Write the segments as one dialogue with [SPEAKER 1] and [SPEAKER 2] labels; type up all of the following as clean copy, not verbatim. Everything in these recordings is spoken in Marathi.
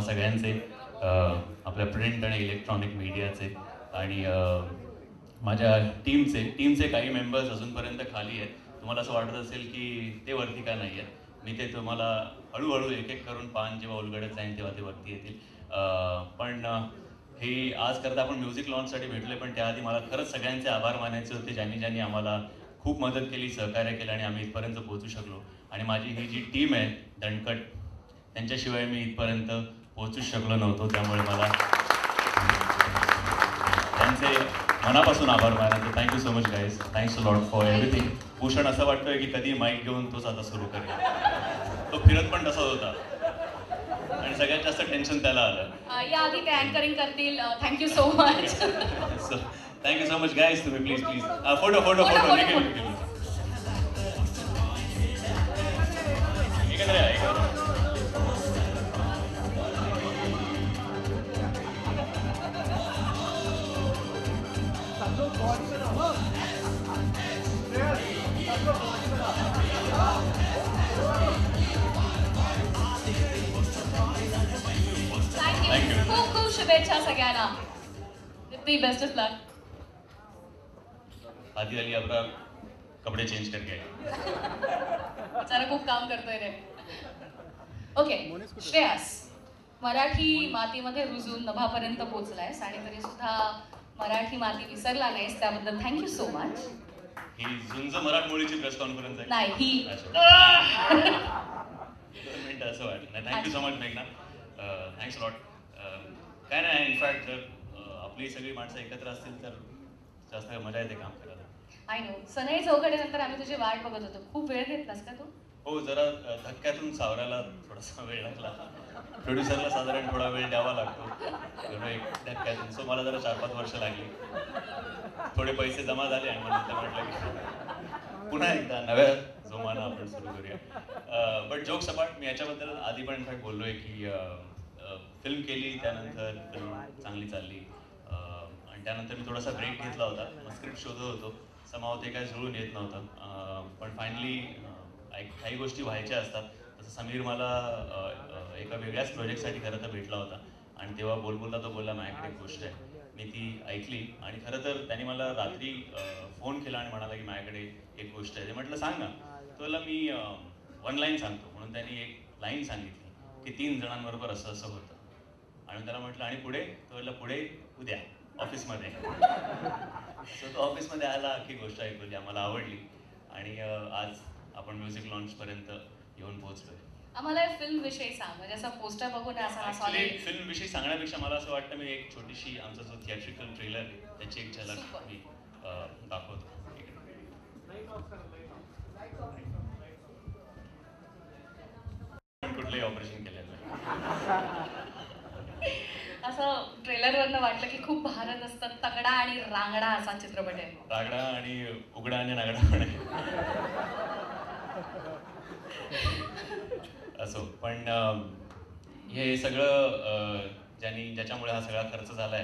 [SPEAKER 1] सगळ्यांचे, आपल्या प्रिंट आणि इलेक्ट्रॉनिक मीडियाचे आणि माझ्या टीमचे काही मेंबर्स अजूनपर्यंत खाली आहेत. तुम्हाला असं वाटत असेल की ते वरती का नाही आहेत. मी ते तुम्हाला हळूहळू एक एक करून पान जेव्हा उलगडत जाईन तेव्हा ते वरती येतील. पण हे आज करता आपण म्युझिक लॉन्चसाठी भेटलोय, पण त्याआधी मला खरंच सगळ्यांचे आभार मानायचे होते ज्यांनी आम्हाला खूप मदत केली, सहकार्य केलं आणि आम्ही इथपर्यंत पोहोचू शकलो. आणि माझी ही जी टीम आहे दणकट, त्यांच्याशिवाय मी इथपर्यंत पोहोचूच शकलो नव्हतो. त्यामुळे मला त्यांचे मनापासून आभार मानायचे. Thank you so much guys. Thanks a lot for everything. Bhushan असं वाटतोय की कधी माईक घेऊन तोच आता सुरू करेल. तो फिरत पण तसाच होता आणि सगळ्यात जास्त टेन्शन त्याला आलं.
[SPEAKER 2] याआधी ते अँकरिंग करतील. Thank you so much.
[SPEAKER 1] Thank you so much guys. तुम्ही प्लीज फोटो
[SPEAKER 2] थँक्यू. खूप खूप शुभेच्छा सगळ्यांना. दी बेस्ट ऑफ लक.
[SPEAKER 1] आधी आली आपला कपडे चेंज करके
[SPEAKER 2] बिचारा खूप काम करतोय रे. ओके श्रेयस, मराठी मातीमध्ये रुजून नभापर्यंत पोहोचलायस आणि तरी सुद्धा मराठी माती विसरला नाहीस, त्याबद्दल थँक्यू सो मच.
[SPEAKER 1] ही झुंज मराठमोळीची प्रेस कॉन्फरन्स आहे.
[SPEAKER 2] नाही ही
[SPEAKER 1] 2 मिनिटं असं वाटलं नाही. थँक्यू सो मच मेघना. Thanks lot. काय नाही, इनफॅक्ट जर आपली सगळी माणसं एकत्र असतील तर जास्त मजा येते काम करायला.
[SPEAKER 2] I know. सनई चौघडे नंतर आम्ही तुझी वाट बघत होतो. खूप वेळ घेतलास का तू?
[SPEAKER 1] हो, जरा धक्क्यातून सावरायला थोडासा वेळ लागला. प्रोड्युसरला साधारण थोडा वेळ द्यावा लागतो एक धक्क्यातून. सो मला जरा 4-5 वर्ष लागली. थोडे पैसे जमा झाले आणि म्हटलं की पुन्हा एकदा नव्या जोमानं आपण सुरू करूया. बट जोक सपाट, मी याच्याबद्दल आधी पण इनफॅक्ट बोललोय की फिल्म केली, त्यानंतर फिल्म चांगली चालली आणि त्यानंतर मी थोडासा ब्रेक घेतला होता. स्क्रिप्ट शोधत होतो, समाव ते काय जुळून येत नव्हतं. पण फायनली काही गोष्टी व्हायच्या असतात. तसं समीर मला एका वेगळ्याच प्रोजेक्टसाठी खरं तर भेटला होता आणि तेव्हा बोलला तो बोलला माझ्याकडे एक गोष्ट आहे. मी ती ऐकली आणि खरं तर त्यांनी मला रात्री फोन केला आणि म्हणाला की माझ्याकडे एक गोष्ट आहे. ते म्हटलं सांग ना. तुला मी 1 लाईन सांगतो. म्हणून त्यांनी एक लाईन सांगितली की 3 जणांबरोबर असं असं होतं. आणि त्याला म्हटलं आणि पुढे? तो म्हटलं पुढे उद्या ऑफिसमध्ये. सो तो ऑफिसमध्ये आला, अख्खी गोष्ट ऐकली, आम्हाला आवडली आणि आज आपण म्युझिक लॉन्चपर्यंत येऊन पोहोचलोय.
[SPEAKER 2] आम्हाला फिल्म विषयी सांग. म्हणजे असं पोस्टर बघून असा
[SPEAKER 1] फिल्म विषयी सांगण्यापेक्षा मला असं वाटतं मी एक छोटीशी आमचा जो थिएट्रिकल ट्रेलर आहे त्याची एक झलक मी दाखवतो. कुठलंही ऑपरेशन केलेलं नाही.
[SPEAKER 2] असं ट्रेलरवरनं वाटलं की खूप भारत असतात, तगडा आणि रांगडा असा चित्रपट आहे.
[SPEAKER 1] रागडा आणि उघडा आणि नागडा पण आहे. असो, पण हे सगळं ज्याच्यामुळे हा सगळा खर्च झालाय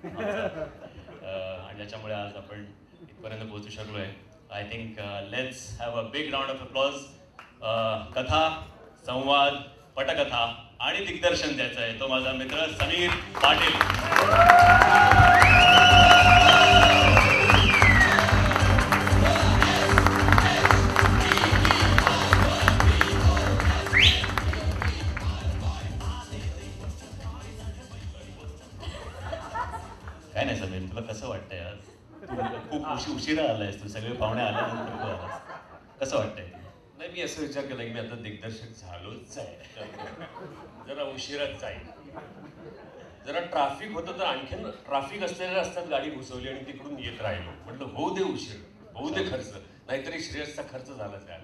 [SPEAKER 1] आणि ज्याच्यामुळे आज आपण इथपर्यंत पोहोचू शकलोय. I think let's have a big round of applause. कथा, संवाद, पटकथा आणि दिग्दर्शन द्यायचं आहे तो माझा मित्र समीर पाटील. काय नाही समीर, तुला कसं वाटतंय आज? तू खूप उशिरा आलायस. तू सगळे पाहुणे आल्यानंतर तू आलास. कसं वाटतंय?
[SPEAKER 3] नाही, मी असं विचार केला की मी आता दिग्दर्शक झालोच आहे, जरा उशिराच जाईल. जरा ट्रॅफिक होतं तर आणखीन ट्रॅफिक असलेल्या रस्त्यात गाडी घुसवली आणि तिकडून येत राहिलो. म्हटलं होऊ दे उशीर, होऊ दे खर्च, नाहीतरी श्रेयसचा खर्च झालाच आहे.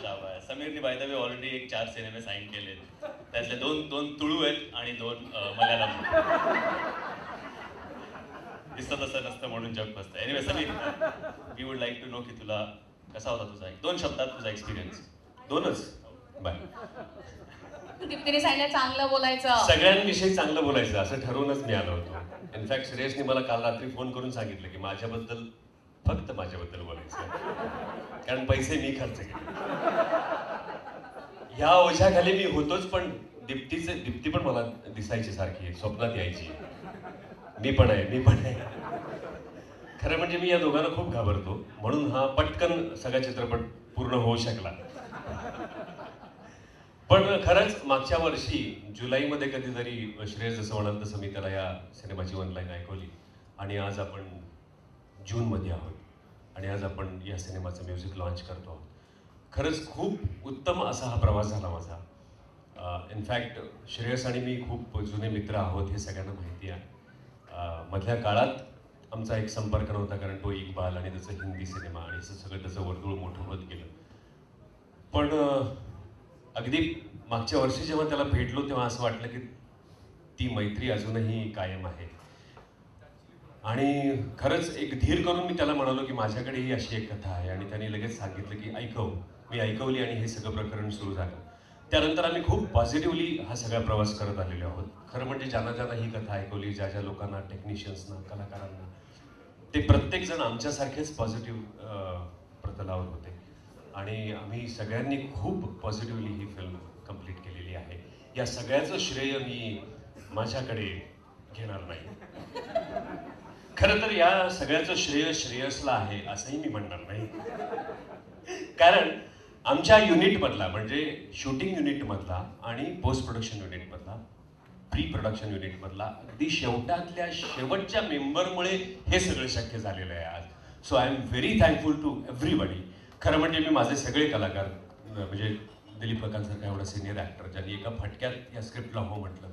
[SPEAKER 1] शाबास. समीरने बाय द वे ऑलरेडी 4 सिनेमे साईन केले. त्यातले दोन तुळू आहेत आणि 2 मल्याळम. दिसतं तसं नसतं म्हणून जग फसतं. Anyway Sameer, we would like to know की तुला कसा होता तुझा 2 शब्दात तुझा एक्सपिरियन्स?
[SPEAKER 3] 2च बाय.
[SPEAKER 2] दीप्तीने सांगितलं चांगलं बोलायचं,
[SPEAKER 3] सगळ्यांविषयी चांगलं बोलायचं असं ठरवूनच मी आलो होतो. इनफॅक्ट श्रेयसने मला काल रात्री फोन करून सांगितलं की माझ्याबद्दल, फक्त माझ्याबद्दल बोलायचं, कारण पैसे मी खर्च केले. ह्या ओझ्याखाली मी होतोच, पण दीप्ती पण मला दिसायची सारखी, स्वप्नात यायची. मी पण आहे. खरं म्हणजे मी या दोघांना खूप घाबरतो, म्हणून हा पटकन सगळा चित्रपट पूर्ण होऊ शकला. पण खरंच मागच्या वर्षी जुलैमध्ये कधीतरी श्रेयस जसं म्हणाल तसं मी त्याला या सिनेमाची ऑनलाईन ऐकवली आणि आज आपण जूनमध्ये आहोत आणि आज आपण या सिनेमाचं म्युझिक लॉन्च करतो आहोत. खरंच खूप उत्तम असा हा प्रवास झाला माझा. इनफॅक्ट श्रेयस आणि मी खूप जुने मित्र आहोत हे सगळ्यांना माहिती आहे. मधल्या काळात आमचा एक संपर्क नव्हता, कारण तो इक्बाल आणि त्याचं हिंदी सिनेमा आणि असं सगळं त्याचं वर्तुळ मोठं होत गेलं. पण अगदी मागच्या वर्षी जेव्हा त्याला भेटलो तेव्हा असं वाटलं की ती मैत्री अजूनही कायम आहे. आणि खरंच एक धीर करून मी त्याला म्हणालो की माझ्याकडेही अशी एक कथा आहे, आणि त्याने लगेच सांगितलं की ऐकव. मी ऐकवली आणि हे सगळं प्रकरण सुरू झालं. त्यानंतर आम्ही खूप पॉझिटिव्हली हा सगळा प्रवास करत आलेलो आहोत. खरं म्हणजे ज्यांना ज्यांना ही कथा ऐकवली, ज्या ज्या लोकांना, टेक्निशियन्सना, कलाकारांना, ते प्रत्येकजण आमच्यासारखेच पॉझिटिव्ह प्रतलावर होते आणि आम्ही सगळ्यांनी खूप पॉझिटिव्हली ही फिल्म कंप्लीट केलेली आहे. या सगळ्याचं श्रेय मी माझ्याकडे घेणार नाही. खरं तर या सगळ्याचं श्रेय श्रेयसला आहे असंही मी म्हणणार नाही. कारण आमच्या युनिटमधला, म्हणजे शूटिंग युनिटमधला आणि पोस्ट प्रोडक्शन युनिटमधला, प्री प्रोडक्शन युनिटमधला अगदी शेवटातल्या शेवटच्या मेंबरमुळे हे सगळं शक्य झालेलं आहे आज. So I am very thankful to everybody. खरं म्हणजे मी माझे सगळे कलाकार, म्हणजे दिलीप काकांसारखा एवढा सिनियर ॲक्टर ज्यांनी एका फटक्यात या स्क्रिप्टला हो म्हटलं,